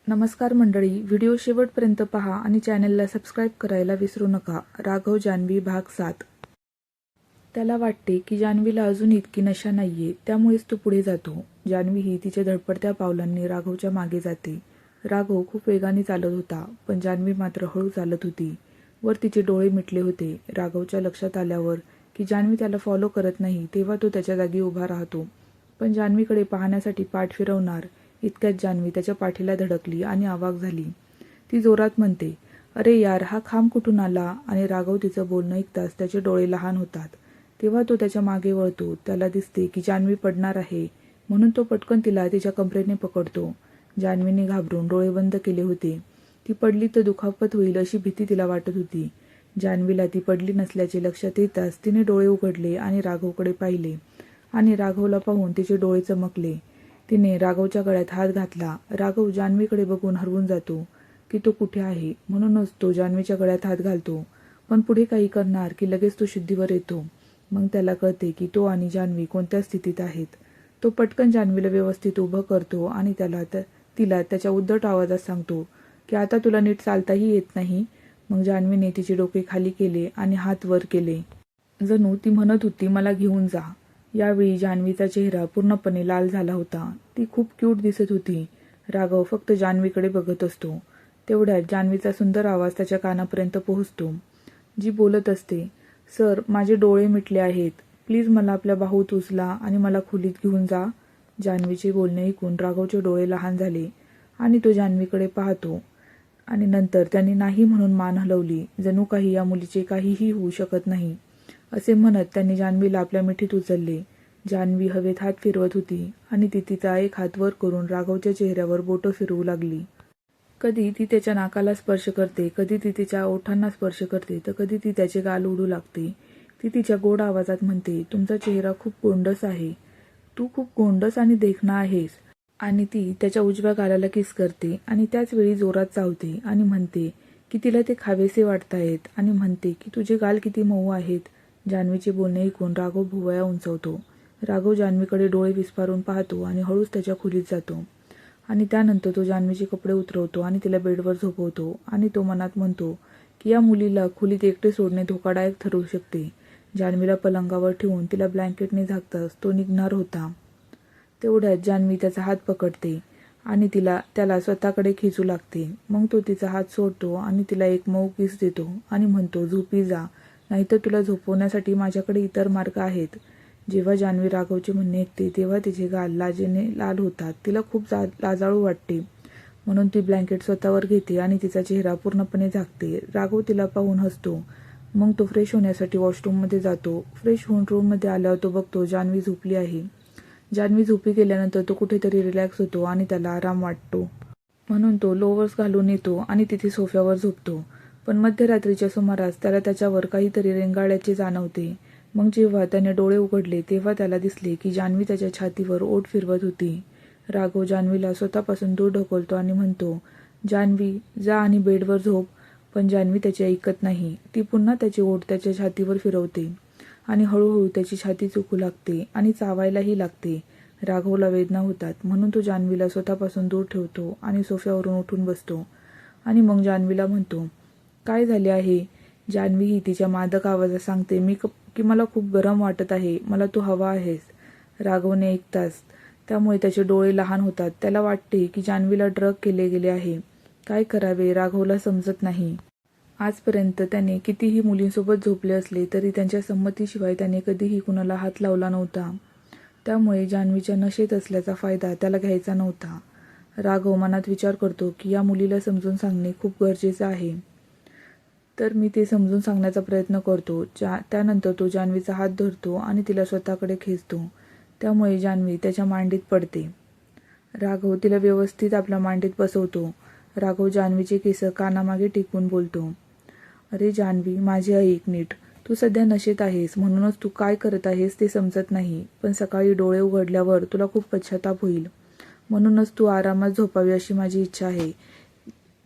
नमस्कार मंडळी, व्हिडिओ शेवटपर्यंत पहा आणि चॅनलला सबस्क्राईब करायला विसरू नका. राघव जान्हवी भाग 7. त्याला वाटते की जान्हवीला अजून इतकी नशा नाहीये, त्यामुळेच तो पुढे जातो. जान्हवीही तिच्या धडपडत्या पावलांनी राघवच्या मागे जाते. राघव खूप वेगाने चालत होता, पण जान्हवी मात्र हळू चालत होती. वर तिचे डोळे मिटले होते. राघवच्या लक्षात आल्यावर की जान्हवी त्याला फॉलो करत नाही, तेव्हा तो त्याच्या जागी उभा राहतो. पण जान्हवीकडे पाहण्यासाठी पाठ फिरवणार इतक्यात जान्हवी त्याच्या पाठीला धडकली आणि अवाक झाली. ती जोरात म्हणते, "अरे यार, हा खांब कुठून आला?" आणि राघव तिचं बोलणं ऐकताच त्याचे डोळे लहान होतात. तेव्हा तो त्याच्या मागे वळतो. त्याला दिसते की जान्हवी पडणार आहे, म्हणून तो पटकन तिला तिच्या कमरेने पकडतो. जान्हवीने घाबरून डोळे बंद केले होते. ती पडली तर दुखापत होईल अशी भीती तिला वाटत होती. जान्हवीला ती पडली नसल्याचे लक्षात येताच तिने डोळे उघडले आणि राघवकडे पाहिले आणि राघवला पाहून तिचे डोळे चमकले. तिने राघवच्या गळ्यात हात घातला. राघव जान्हवीकडे बघून हरवून जातो की तो कुठे आहे, म्हणूनच तो जान्हवीच्या गळ्यात हात घालतो. पण पुढे काही करणार की लगेच तो शुद्धीवर येतो. मग त्याला कळते की तो आणि जान्हवी कोणत्या स्थितीत आहेत. तो पटकन जान्हवीला व्यवस्थित उभं करतो आणि तिला त्याच्या उद्धट आवाजात सांगतो की आता तुला नीट चालताही येत नाही. मग जान्हवीने तिचे डोके खाली केले आणि हात वर केले. जणू ती म्हणत होती, "मला घेऊन जा." यावेळी जान्हवीचा चेहरा पूर्णपणे लाल झाला होता. ती खूप क्यूट दिसत होती. राघव फक्त जान्हवीकडे बघत असतो. तेवढ्यात जान्हवीचा सुंदर आवाज त्याच्या कानापर्यंत पोहोचतो. जी बोलत असते, "सर, माझे डोळे मिटले आहेत. प्लीज मला आपल्या बाहूत उचला आणि मला खोलीत घेऊन जा." जान्हवीचे बोलणे ऐकून राघवचे डोळे लहान झाले आणि तो जान्हवीकडे पाहतो आणि नंतर त्याने नाही म्हणून मान हलवली. जणू काही या मुलीचे काहीही होऊ शकत नाही असे म्हणत त्यांनी जान्हवीला आपल्या मिठीत उचलले. जान्हवी हवेत हात फिरवत होती आणि ती तिचा एक हात वर करून राघवच्या चेहऱ्यावर बोटं फिरवू लागली. कधी ती त्याच्या नाकाला स्पर्श करते, कधी ती तिच्या ओठांना स्पर्श करते, तर कधी ती त्याचे गाल ओढू लागते. ती तिच्या गोड आवाजात म्हणते, "तुमचा चेहरा खूप गोंडस आहे. तू खूप गोंडस आणि देखणा आहेस." आणि ती त्याच्या उजव्या गालाला किस करते आणि त्याच वेळी जोरात चावते आणि म्हणते की तिला ते खावेसे वाटतायत आणि म्हणते की तुझे गाल किती मऊ आहेत. जान्हवीचे बोलणे ऐकून राघव भुवया उंचावतो. राघव जान्हवीकडे डोळे विस्फारून पाहतो आणि हळूच त्याच्या खोलीत जातो आणि त्यानंतर तो जान्हवीचे कपडे उतरवतो आणि तिला बेडवर झोपवतो आणि तो मनात म्हणतो की या मुलीला खोलीत एकटे सोडणे धोकादायक ठरू शकते. जान्हवीला पलंगावर ठेवून तिला ब्लँकेटने झाकताच तो निघणार होता. तेवढ्यात जान्हवी त्याचा हात पकडते आणि त्याला स्वतःकडे खेचू लागते. मग तो तिचा हात सोडतो आणि तिला एक मऊ किस देतो आणि म्हणतो, "झोपी जा, नाहीतर तुला झोपवण्यासाठी माझ्याकडे इतर मार्ग आहेत." जेव्हा जान्हवी राघवचे म्हणणे ऐकते तेव्हा तिचे गाल लाजेने लाल होतात. तिला खूप लाजाळू वाटते, म्हणून ती ब्लँकेट स्वतःवर घेते आणि तिचा चेहरा पूर्णपणे झाकते. राघव तिला पाहून हसतो. मग तो फ्रेश होण्यासाठी वॉशरूममध्ये जातो. फ्रेश होऊन रूममध्ये आल्यावर तो बघतो जान्हवी झोपली आहे. जान्हवी झोपी गेल्यानंतर तो कुठेतरी रिलॅक्स होतो आणि त्याला आराम वाटतो. म्हणून तो लोअर्स घालून येतो आणि तिथे सोफ्यावर झोपतो. पण मध्यरात्रीच्या सुमारास त्याला त्याच्यावर काहीतरी रेंगाळल्याचे जाणवते. मग जेव्हा त्याने डोळे उघडले तेव्हा त्याला दिसले की जान्हवी त्याच्या छातीवर ओठ फिरवत होती. राघव जान्हवीला स्वतःपासून दूर ढकलतो आणि म्हणतो, "जान्हवी, जा आणि बेडवर झोप." पण जान्हवी त्याचे ऐकत नाही. ती पुन्हा त्याचे ओठ त्याच्या छातीवर फिरवते आणि हळूहळू त्याची छाती चुकू लागते आणि चावायलाही लागते. राघवला वेदना होतात, म्हणून तो जान्हवीला स्वतःपासून दूर ठेवतो आणि सोफ्यावरून उठून बसतो आणि मग जान्हवीला म्हणतो, "काय झाले आहे?" जान्हवीही तिच्या मादक आवाजात सांगते की मला खूप गरम वाटत आहे, मला तू हवा आहेस. राघवने ऐकताच त्यामुळे त्याचे डोळे लहान होतात. त्याला वाटते की जान्हवीला ड्रग केले गेले आहे. काय करावे राघवला समजत नाही. आजपर्यंत त्याने कितीही मुलींसोबत झोपले असले तरी त्यांच्या संमतीशिवाय त्याने कधीही कुणाला हात लावला नव्हता. त्यामुळे जान्हवीच्या नशेत असल्याचा फायदा त्याला घ्यायचा नव्हता. राघव मनात विचार करतो की या मुलीला समजून सांगणे खूप गरजेचे आहे. तर मी ते समजून सांगण्याचा प्रयत्न करतो. त्यानंतर तो जान्हवीचा हात धरतो आणि तिला स्वतःकडे खेचतो. त्यामुळे जान्हवी त्याच्या मांडीत पडते. राघव तिला व्यवस्थित आपल्या मांडीत बसवतो. राघव जान्हवीचे केस कानामागे टेकवून बोलतो, "अरे जान्हवी, माझे ऐक नीट. तू सध्या नशेत आहेस, म्हणूनच तू काय करत आहेस ते समजत नाही. पण सकाळी डोळे उघडल्यावर तुला खूप पश्चाताप होईल. म्हणूनच तू आरामात झोपावी अशी माझी इच्छा आहे."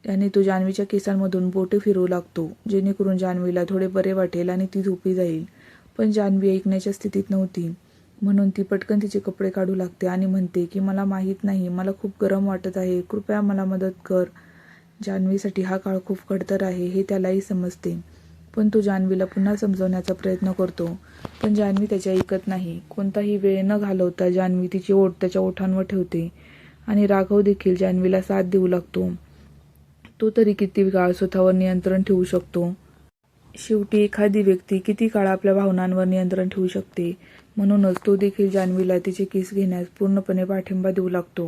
याने तो जान्हवीच्या केसांमधून बोटे फिरवू लागतो, जेणेकरून जान्हवीला थोडे बरे वाटेल आणि ती झोपी जाईल. पण जान्हवी ऐकण्याच्या स्थितीत नव्हती. म्हणून ती पटकन तिचे कपडे काढू लागते आणि म्हणते की मला माहीत नाही, मला खूप गरम वाटत आहे, कृपया मला मदत कर. जान्हवीसाठी हा काळ खूप खडतर आहे हे त्यालाही समजते, पण तो जान्हवीला पुन्हा समजवण्याचा प्रयत्न करतो. पण जान्हवी त्याचे ऐकत नाही. कोणताही वेळ न घालवता जान्हवी तिची ओठ त्याच्या ओठांवर ठेवते आणि राघव देखील जान्हवीला साथ देऊ लागतो. तो तरी किती काळ स्वतःवर नियंत्रण ठेवू शकतो? शेवटी एखादी व्यक्ती किती काळ आपल्या भावनांवर नियंत्रण ठेवू शकते? म्हणूनच तो देखील जान्हवीला तिचे किस घेण्यास पूर्णपणे पाठिंबा देऊ लागतो.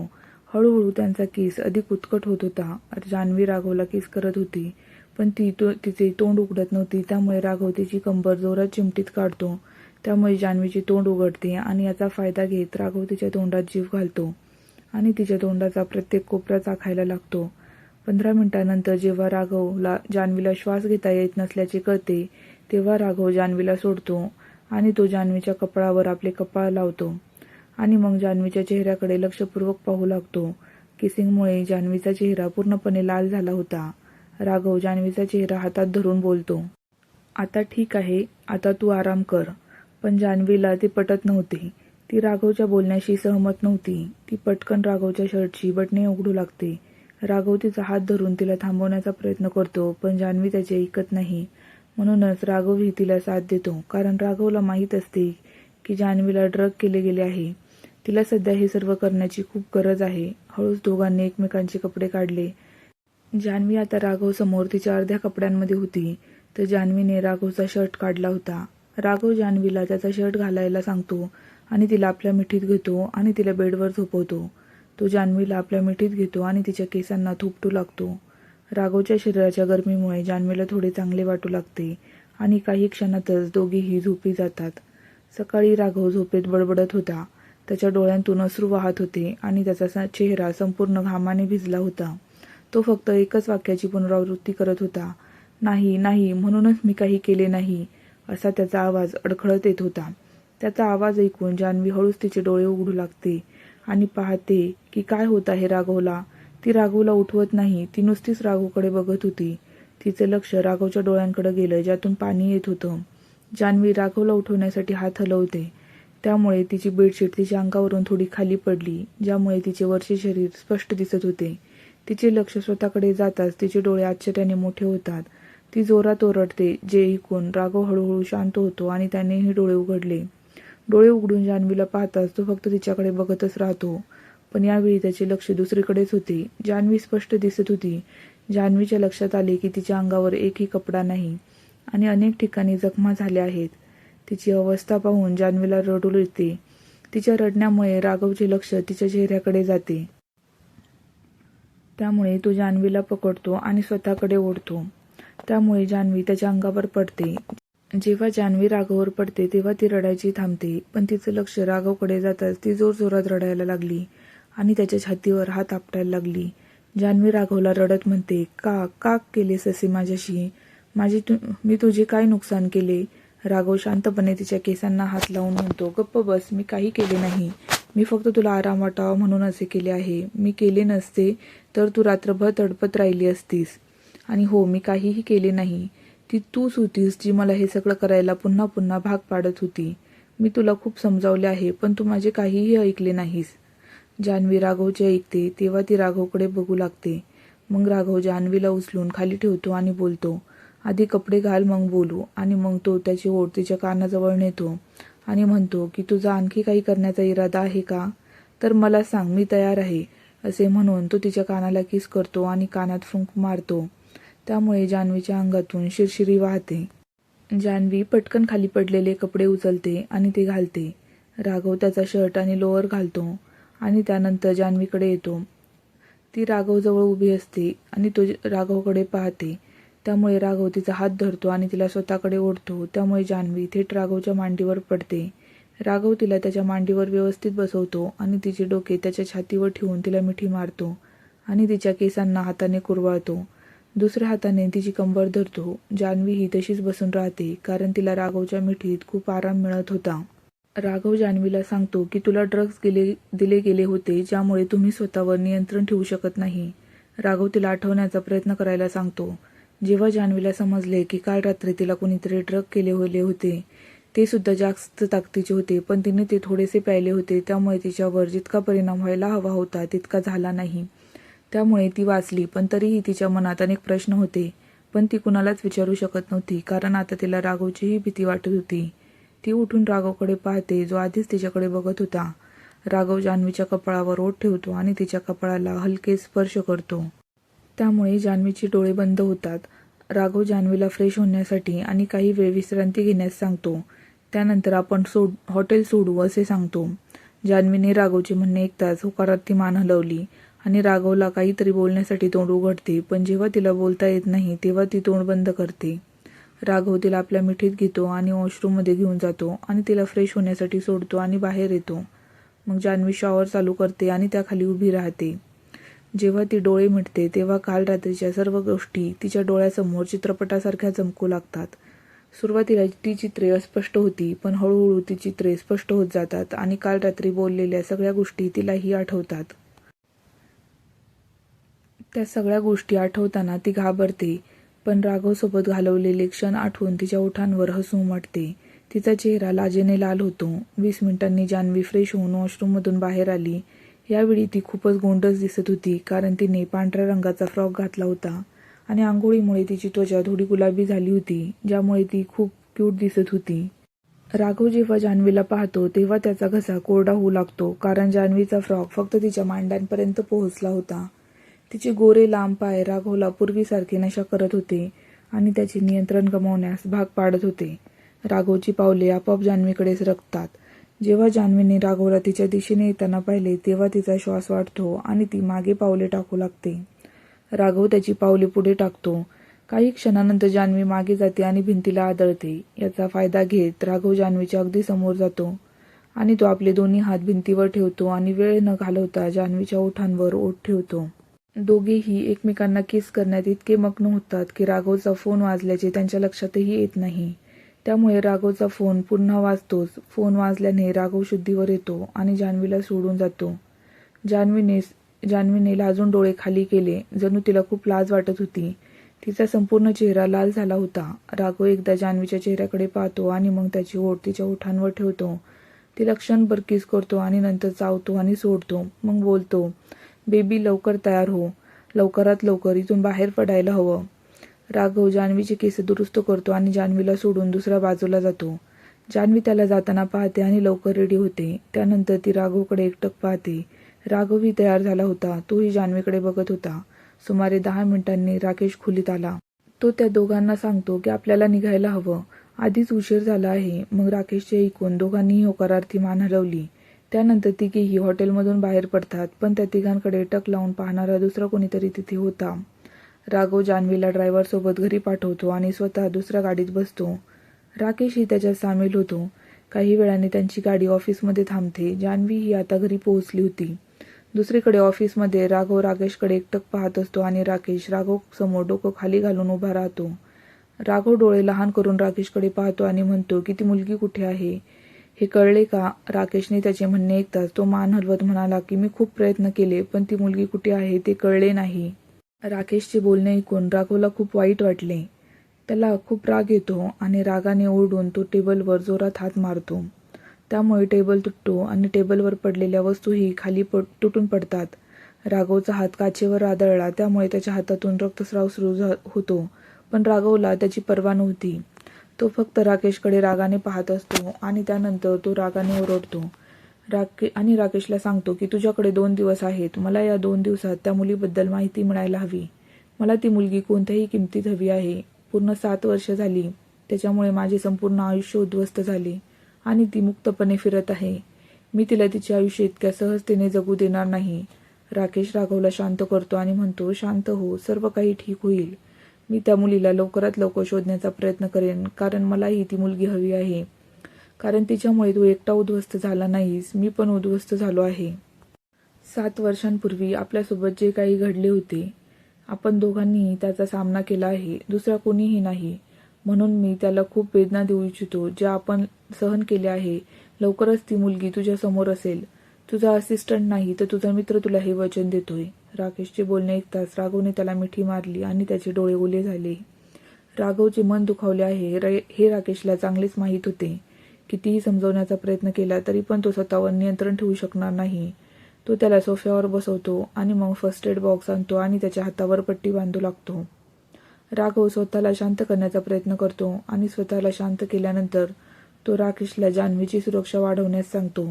हळूहळू त्यांचा किस अधिक उत्कट होत होता. जान्हवी राघवला किस करत होती, पण तिचे तोंड उघडत नव्हती. त्यामुळे राघव तिची कंबर जोरात चिमटीत काढतो. त्यामुळे जान्हवीचे तोंड उघडते आणि याचा फायदा घेत राघव तिच्या तोंडात जीभ घालतो आणि तिच्या तोंडाचा प्रत्येक कोपरा चाखायला लागतो. 15 मिनिटांनंतर जेव्हा राघवला जान्हवीला श्वास घेता येत नसल्याचे कळते, तेव्हा राघव जान्हवीला सोडतो आणि तो जान्हवीच्या कपाळावर आपले कपाळ लावतो आणि मग जान्हवीच्या चेहऱ्याकडे लक्षपूर्वक पाहू लागतो. किसिंगमुळे जान्हवीचा चेहरा पूर्णपणे लाल झाला होता. राघव जान्हवीचा चेहरा हातात धरून बोलतो, आता ठीक आहे, आता तू आराम कर. पण जान्हवीला ते पटत नव्हते. ती राघवच्या बोलण्याशी सहमत नव्हती. ती पटकन राघवच्या शर्टची बटणे उघडू लागते. राघव तिचा हात धरून तिला थांबवण्याचा प्रयत्न करतो, पण जान्हवी त्याचे ऐकत नाही. म्हणूनच राघवही तिला साथ देतो, कारण राघवला माहीत असते की जान्हवीला ड्रग केले गेले आहे. तिला सध्या हे सर्व करण्याची खूप गरज आहे. हळूच दोघांनी एकमेकांचे कपडे काढले. जान्हवी आता राघव समोर तिच्या अर्ध्या कपड्यांमध्ये होती, तर जान्हवीने राघवचा शर्ट काढला होता. राघव जान्हवीला त्याचा शर्ट घालायला सांगतो आणि तिला आपल्या मिठीत घेतो आणि तिला बेडवर झोपवतो. तो जान्हवीला आपल्या मिठीत घेतो आणि तिच्या केसांना थोपटू लागतो. राघवच्या शरीराच्या गरमीमुळे जान्हवीला थोडे चांगले वाटू लागते आणि काही क्षणातच दोघेही झोपी जातात. सकाळी राघव झोपेत बडबडत होता. त्याच्या डोळ्यांतून अश्रू वाहत होते आणि त्याचा चेहरा संपूर्ण घामाने भिजला होता. तो फक्त एकच वाक्याची पुनरावृत्ती करत होता, नाही नाही, म्हणूनच मी काही केले नाही, असा त्याचा आवाज अडखळत येत होता. त्याचा आवाज ऐकून जान्हवी हळूच तिचे डोळे उघडू लागते आणि पाहते की काय होत आहे राघवला. ती राघवला उठवत नाही, ती नुसतीच राघवकडे बघत होती. तिचे लक्ष राघवच्या डोळ्यांकडे गेलं, ज्यातून पाणी येत होतं. जान्हवी राघवला उठवण्यासाठी हात हलवते, त्यामुळे तिची बेडशीट तिच्या अंगावरून थोडी खाली पडली, ज्यामुळे तिचे वरचे शरीर स्पष्ट दिसत होते. तिचे लक्ष स्वतःकडे जाताच तिचे डोळे आश्चर्याने मोठे होतात. ती जोरात ओरडते, जे ऐकून राघव हळूहळू शांत होतो आणि त्यानेही डोळे उघडले. डोळे उघडून जान्हवीला पाहताच तो फक्त तिच्याकडे बघतच राहतो, पण यावेळी त्याचे लक्ष दुसरीकडेच होते. जान्हवी स्पष्ट दिसत होती. जान्हवीच्या लक्षात आले की तिच्या अंगावर एकही कपडा नाही आणि अनेक ठिकाणी जखमा झाल्या आहेत. तिची अवस्था पाहून जान्हवीला रडू येते. तिच्या रडण्यामुळे राघवचे लक्ष तिच्या चेहऱ्याकडे जाते. त्यामुळे तो जान्हवीला पकडतो आणि स्वतःकडे ओढतो. त्यामुळे जान्हवी त्याच्या अंगावर पडते. जेव्हा जान्हवी राघववर पडते तेव्हा ती रडायची थांबते, पण तिचं लक्ष राघवकडे जाताच ती जोरजोरात रडायला लागली आणि त्याच्या छातीवर हात आपटायला लागली. जान्हवी राघवला रडत म्हणते, का केलेस असे माझ्याशी? मी तुझे काय नुकसान केले? राघव शांतपणे तिच्या केसांना हात लावून म्हणतो, गप्प बस, मी काही केले नाही. मी फक्त तुला आराम वाटावा म्हणून असे केले आहे. मी केले नसते तर तू रात्रभर तडपत राहिली असतीस. आणि हो, मी काहीही केले नाही. ती तूच होतीस जी मला हे सगळं करायला पुन्हा पुन्हा भाग पाडत होती. मी तुला खूप समजावले आहे, पण तू माझे काहीही ऐकले नाहीस. जान्हवी राघवचे ऐकते तेव्हा ती राघवकडे बघू लागते. मग राघव जान्हवीला उचलून खाली ठेवतो आणि बोलतो, आधी कपडे घाल, मग बोलू. आणि मग तो त्याची ओठ तिच्या कानाजवळ नेतो आणि म्हणतो की तुझा आणखी काही करण्याचा इरादा आहे का? तर मला सांग, मी तयार आहे. असे म्हणून तो तिच्या कानाला किस करतो आणि कानात फुंक मारतो. त्यामुळे जान्हवीच्या अंगातून शिरशिरी वाहते. जान्हवी पटकन खाली पडलेले कपडे उचलते आणि ते घालते. राघव त्याचा शर्ट आणि लोअर घालतो आणि त्यानंतर जान्हवीकडे येतो. ती राघवजवळ उभी असते आणि तो राघवकडे पाहते. त्यामुळे राघव तिचा हात धरतो आणि तिला स्वतःकडे ओढतो. त्यामुळे जान्हवी थेट राघवच्या मांडीवर पडते. राघव तिला त्याच्या मांडीवर व्यवस्थित बसवतो आणि तिचे डोके त्याच्या छातीवर ठेवून तिला मिठी मारतो आणि तिच्या केसांना हाताने कुरवाळतो. दुसऱ्या हाताने तिची कंबर धरतो. जान्हवी ही तशीच बसून राहते, कारण तिला राघवच्या मिठीत खूप आराम मिळत होता. राघव जान्हवीला सांगतो की तुला ड्रग्ज दिले गेले होते, ज्यामुळे तुम्ही स्वतःवर नियंत्रण ठेवू शकत नाही. राघव तिला आठवण्याचा प्रयत्न करायला सांगतो. जेव्हा जान्हवीला समजले की काल रात्री तिला कोणीतरी ड्रग केले होते, ते सुद्धा जास्त ताकदीचे होते, पण तिने ते थोडेसे प्यायले होते, त्यामुळे तिच्यावर जितका परिणाम व्हायला हवा होता तितका झाला नाही. त्यामुळे ती वाचली, पण तरीही तिच्या मनात अनेक प्रश्न होते. पण ती कुणालाच विचारू शकत नव्हती, कारण आता तिला राघवचीही भीती वाटत होती. ती उठून राघवकडे पाहते, जो आधीच तिच्याकडे बघत होता. राघव जान्हवीच्या कपाळावर ओठ ठेवतो आणि तिच्या कपाळाला हलके स्पर्श करतो. त्यामुळे जान्हवीचे डोळे बंद होतात. राघव जान्हवीला फ्रेश होण्यासाठी आणि काही वेळ विश्रांती घेण्यास सांगतो. त्यानंतर आपण हॉटेल सोडू असे सांगतो. जान्हवीने राघवचे म्हणणे ऐकताच होकारात ती मान हलवली आणि राघवला काहीतरी बोलण्यासाठी तोंड उघडते, पण जेव्हा तिला बोलता येत नाही तेव्हा ती तोंड बंद करते. राघव तिला आपल्या मिठीत घेतो आणि वॉशरूममध्ये घेऊन जातो आणि तिला फ्रेश होण्यासाठी सोडतो आणि बाहेर येतो. मग जान्हवी शॉवर चालू करते आणि त्याखाली उभी राहते. जेव्हा ती डोळे मिटते तेव्हा काल रात्रीच्या सर्व गोष्टी तिच्या डोळ्यासमोर चित्रपटासारख्या चमकू लागतात. सुरुवातीला ती चित्रे अस्पष्ट होती, पण हळूहळू ती चित्रे स्पष्ट होत जातात आणि काल रात्री बोललेल्या सगळ्या गोष्टी तिलाही आठवतात. त्या सगळ्या गोष्टी आठवताना ती घाबरते, पण राघवसोबत घालवलेले क्षण आठवून तिच्या ओठांवर हसू उमटते. तिचा चेहरा लाजेने लाल होतो. 20 मिनिटांनी जान्हवी फ्रेश होऊन वॉशरूममधून बाहेर आली. यावेळी ती खूपच गोंडस दिसत होती, कारण तिने पांढऱ्या रंगाचा फ्रॉक घातला होता आणि आंघोळीमुळे तिची त्वचा थोडी गुलाबी झाली होती, ज्यामुळे ती खूप क्यूट दिसत होती. राघव जेव्हा जान्हवीला पाहतो तेव्हा त्याचा घसा कोरडा होऊ लागतो, कारण जान्हवीचा फ्रॉक फक्त तिच्या मांड्यांपर्यंत पोहोचला होता. तिचे गोरे लांब पाय राघवला पूर्वीसारखे नशा करत होते आणि त्याचे नियंत्रण गमावण्यास भाग पाडत होते. राघवची पावले आपोआप जान्हवीकडे सरकतात. जेव्हा जान्हवीने राघवला तिच्या दिशेने येताना पाहिले तेव्हा तिचा श्वास वाढतो आणि ती मागे पावले टाकू लागते. राघव त्याची पावले पुढे टाकतो. काही क्षणानंतर जान्हवी मागे जाते आणि भिंतीला आदळते. याचा फायदा घेत राघव जान्हवीच्या अगदी समोर जातो आणि तो आपले दोन्ही हात भिंतीवर ठेवतो आणि वेळ न घालवता जान्हवीच्या ओठांवर ओठ ठेवतो. दोघेही एकमेकांना किस करण्यात इतके मग्न होतात की राघवचा फोन वाजल्याचे त्यांच्या लक्षातही येत नाही. त्यामुळे राघवचा फोन पुन्हा वाजतोच. फोन वाजल्याने राघव शुद्धीवर येतो आणि जान्हवीला सोडून जातो. जान्हवीने लाजून डोळे खाली केले, जणू तिला खूप लाज वाटत होती. तिचा संपूर्ण चेहरा लाल झाला होता. राघव एकदा जान्हवीच्या चेहऱ्याकडे पाहतो आणि मग त्याची ओठ तिच्या ओठांवर ठेवतो. तिला क्षणभर किस करतो आणि नंतर चावतो आणि सोडतो. मग बोलतो, बेबी लवकर तयार हो, लवकरात लवकर इथून बाहेर पडायला हवं. राघव जान्हवीचे केस दुरुस्त करतो आणि जान्हवीला सोडून दुसऱ्या बाजूला जातो. जान्हवी त्याला जाताना पाहते आणि लवकर रेडी होते. त्यानंतर ती राघवकडे एकटक पाहते. राघवही तयार झाला होता. तोही जान्हवीकडे बघत होता. सुमारे 10 मिनिटांनी राकेश खोलीत आला. तो त्या दोघांना सांगतो की आपल्याला निघायला हवं, आधीच उशीर झाला आहे. मग राकेशचे ऐकून दोघांनीही होकारार्थी मान हलवली. त्यानंतर तिघेही हॉटेलमधून बाहेर पडतात, पण त्या तिघांकडे टक लावून पाहणारा दुसरा कोणीतरी तिथे होता. राघव जान्हवीला ड्रायव्हरसोबत घरी पाठवतो आणि स्वतः दुसऱ्या गाडीत बसतो. राकेशही त्याच्यात सामील होतो. काही वेळाने त्यांची गाडी ऑफिसमध्ये थांबते. जान्हवी ही आता घरी पोहोचली होती. दुसरीकडे ऑफिसमध्ये राघव राकेशकडे एकटक पाहत असतो आणि राकेश राघव समोर डोकं खाली घालून उभा राहतो. राघव डोळे लहान करून राकेशकडे पाहतो आणि म्हणतो की ती मुलगी कुठे आहे, हे कळले का? राकेशने त्याचे म्हणणे ऐकताच तो मान हलवत म्हणाला की मी खूप प्रयत्न केले, पण ती मुलगी कुठे आहे ते कळले नाही. राकेशचे बोलणे ऐकून राघवला खूप वाईट वाटले. त्याला खूप राग येतो आणि रागाने ओरडून तो टेबलवर जोरात हात मारतो. त्यामुळे टेबल तुटतो आणि टेबलवर पडलेल्या वस्तूही खाली तुटून पडतात. राघवचा हात काचेवर आदळला, त्यामुळे त्याच्या हातातून रक्तस्राव सुरू होतो, पण राघवला त्याची पर्वा नव्हती. तो फक्त राकेशकडे रागाने पाहत असतो आणि त्यानंतर तो रागाने ओरडतो आणि राकेशला सांगतो की तुझ्याकडे 2 दिवस आहेत. मला या 2 दिवसात त्या मुलीबद्दल माहिती मिळायला हवी. मला ती मुलगी कोणत्याही किमतीत हवी आहे. पूर्ण 7 वर्ष झाली. त्याच्यामुळे माझे संपूर्ण आयुष्य उद्ध्वस्त झाले आणि ती मुक्तपणे फिरत आहे. मी तिला तिचे आयुष्य इतक्या सहजतेने जगू देणार नाही. राकेश राघवला शांत करतो आणि म्हणतो, शांत हो, सर्व काही ठीक होईल. मी त्या मुलीला लवकरात लवकर शोधण्याचा प्रयत्न करेन, कारण मलाही ती मुलगी हवी आहे. कारण तिच्यामुळे तू एकटा उद्ध्वस्त झाला नाहीस, मी पण उद्ध्वस्त झालो आहे. 7 वर्षांपूर्वी आपल्यासोबत जे काही घडले होते, आपण दोघांनीही त्याचा सामना केला आहे, दुसरा कोणीही नाही. म्हणून मी त्याला खूप वेदना देऊ इच्छितो, ज्या आपण सहन केल्या आहे. लवकरच ती मुलगी तुझ्या समोर असेल. तुझा असिस्टंट नाही तर तुझा मित्र तुला हे वचन देतोय. राकेशचे बोलणे ऐकताच राघवने त्याला मिठी मारली आणि त्याचे डोळे ओले झाले. राघवचे मन दुखावले आहे हे राकेशला चांगलेच माहीत होते. कितीही समजवण्याचा प्रयत्न केला तरी पण तो स्वतःवर नियंत्रण ठेवू शकणार नाही. तो त्याला सोफ्यावर बसवतो आणि मग फर्स्ट एड बॉक्स आणतो आणि त्याच्या हातावर पट्टी बांधू लागतो. राघव स्वतःला शांत करण्याचा प्रयत्न करतो आणि स्वतःला शांत केल्यानंतर तो राकेशला जान्हवीची सुरक्षा वाढवण्यास सांगतो.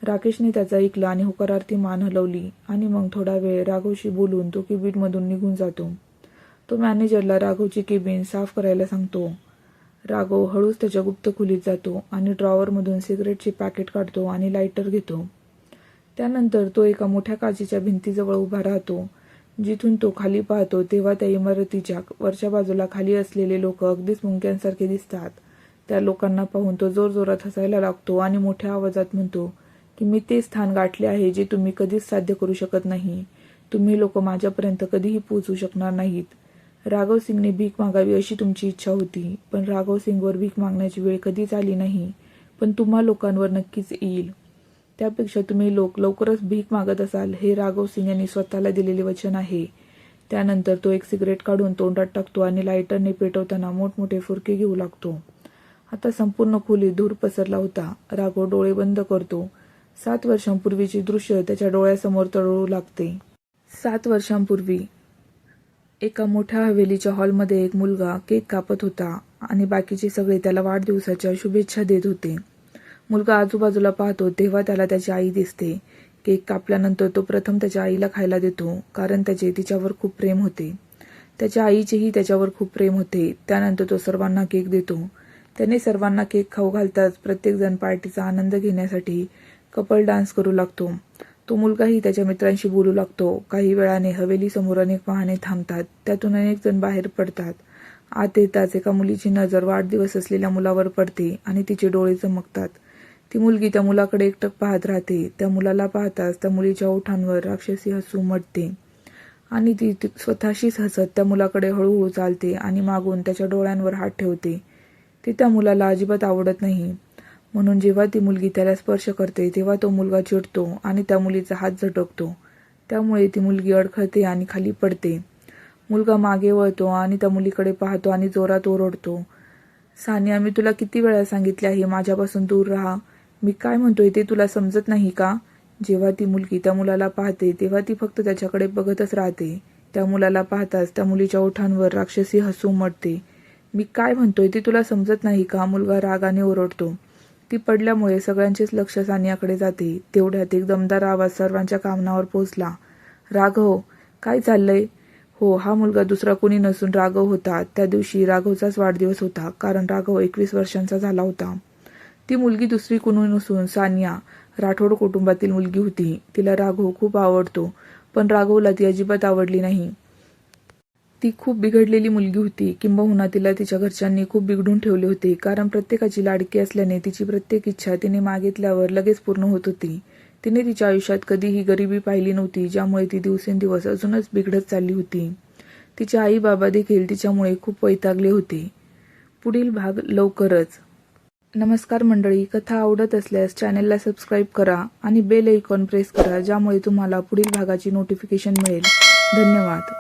राकेशने त्याचं ऐकलं आणि होकारार्थी मान हलवली आणि मग थोडा वेळ राघवशी बोलून तो केबिनमधून निघून जातो. तो मॅनेजरला राघवची केबिन साफ करायला सांगतो. राघव हळूच त्याच्या गुप्त खोलीत जातो आणि ड्रॉवरमधून सिगरेटचे पॅकेट काढतो आणि लायटर घेतो. त्यानंतर तो एका मोठ्या काचेच्या भिंतीजवळ उभा राहतो. जिथून तो खाली पाहतो तेव्हा त्या इमारतीच्या वरच्या बाजूला खाली असलेले लोक अगदीच मुंग्यांसारखे दिसतात. त्या लोकांना पाहून तो जोरजोरात हसायला लागतो आणि मोठ्या आवाजात म्हणतो की मी ते स्थान गाठले आहे जे तुम्ही कधीच साध्य करू शकत नाही. तुम्ही लोक माझ्यापर्यंत कधीही पोहोचू शकणार नाहीत. राघव सिंगने भीक मागावी अशी तुमची इच्छा होती, पण राघव सिंगवर भीक मागण्याची वेळ कधीच आली नाही, पण तुम्हा लोकांवर नक्कीच येईल. त्यापेक्षा तुम्ही लोक लवकरच भीक मागत असाल हे राघव सिंग यांनी स्वतःला दिलेले वचन आहे. त्यानंतर तो एक सिगरेट काढून तोंडात टाकतो आणि लायटरने पेटवताना मोठमोठे फुरके घेऊ लागतो. आता संपूर्ण खोलीत धूर पसरला होता. राघव डोळे बंद करतो. 7 वर्षांपूर्वीचे दृश्य त्याच्या डोळ्यासमोर तरळू लागते. 7 वर्षांपूर्वी एका मोठ्या हवेलीच्या हॉलमध्ये एक मुलगा केक कापत होता आणि बाकीचे सगळे त्याला वाढदिवसाच्या शुभेच्छा देत होते. मुलगा आजूबाजूला पाहतो तेव्हा त्याला त्याची आई दिसते. केक कापल्यानंतर तो प्रथम त्याच्या आईला खायला देतो, कारण त्याचे तिच्यावर खूप प्रेम होते. त्याच्या आईचेही त्याच्यावर खूप प्रेम होते. त्यानंतर तो सर्वांना केक देतो. त्याने सर्वांना केक खाऊ घालताच प्रत्येकजण पार्टीचा आनंद घेण्यासाठी कपल डान्स करू लागतो. तो मुलगाही त्याच्या मित्रांशी बोलू लागतो. काही वेळाने हवेलीसमोर अनेक वाहने थांबतात. त्यातून अनेक जण बाहेर पडतात. आत येताच एका मुलीची नजर वाढदिवस असलेल्या मुलावर पडते आणि तिचे डोळे चमकतात. ती मुलगी त्या मुलाकडे एकटक पाहत राहते. त्या मुलाला पाहताच त्या मुलीच्या ओठांवर राक्षसी हसू उमटते आणि ती स्वतःशीच हसत त्या मुलाकडे हळूहळू चालते आणि मागून त्याच्या डोळ्यांवर हात ठेवते. ती त्या मुलाला अजिबात आवडत नाही, म्हणून जेव्हा ती मुलगी त्याला स्पर्श करते तेव्हा तो मुलगा चिडतो आणि त्या मुलीचा हात झटकतो. त्यामुळे ती मुलगी अडखळते आणि खाली पडते. मुलगा मागे वळतो आणि त्या मुलीकडे पाहतो आणि जोरात ओरडतो, सानिया, मी तुला किती वेळा सांगितले आहे माझ्यापासून दूर राहा. मी काय म्हणतोय ते तुला समजत नाही का? जेव्हा ती मुलगी त्या मुलाला पाहते तेव्हा ती फक्त त्याच्याकडे बघतच राहते. त्या मुलाला पाहताच त्या मुलीच्या ओठांवर राक्षसी हसू उमटते. मी काय म्हणतोय ते तुला समजत नाही का? मुलगा रागाने ओरडतो. ती पडल्यामुळे सगळ्यांचेच लक्ष सानियाकडे जाते. तेवढ्यात एक दमदार आवाज सर्वांच्या कानावर पोहोचला. राघव, काय चाललंय? हो, हा मुलगा दुसरा कोणी नसून राघव होता. त्या दिवशी राघवचाच वाढदिवस होता, कारण राघव 21 वर्षांचा झाला होता. ती मुलगी दुसरी कोणी नसून सानिया राठोड कुटुंबातील मुलगी होती. तिला राघव खूप आवडतो, पण राघवला ती अजिबात आवडली नाही. ती खूप बिघडलेली मुलगी होती. किंबहुना तिला तिच्या घरच्यांनी खूप बिघडून ठेवले होते, कारण प्रत्येकाची लाडकी असल्याने तिची प्रत्येक इच्छा तिने मागितल्यावर लगेच पूर्ण होत होती. तिने तिच्या आयुष्यात कधीही गरिबी पाहिली नव्हती, ज्यामुळे ती दिवसेंदिवस अजूनच बिघडत चालली होती. तिचे आई बाबा देखील तिच्यामुळे खूप वैतागले होते. पुढील भाग लवकरच. नमस्कार मंडळी, कथा आवडत असल्यास चॅनेलला सबस्क्राईब करा आणि बेल आयकॉन प्रेस करा, ज्यामुळे तुम्हाला पुढील भागाची नोटिफिकेशन मिळेल. धन्यवाद.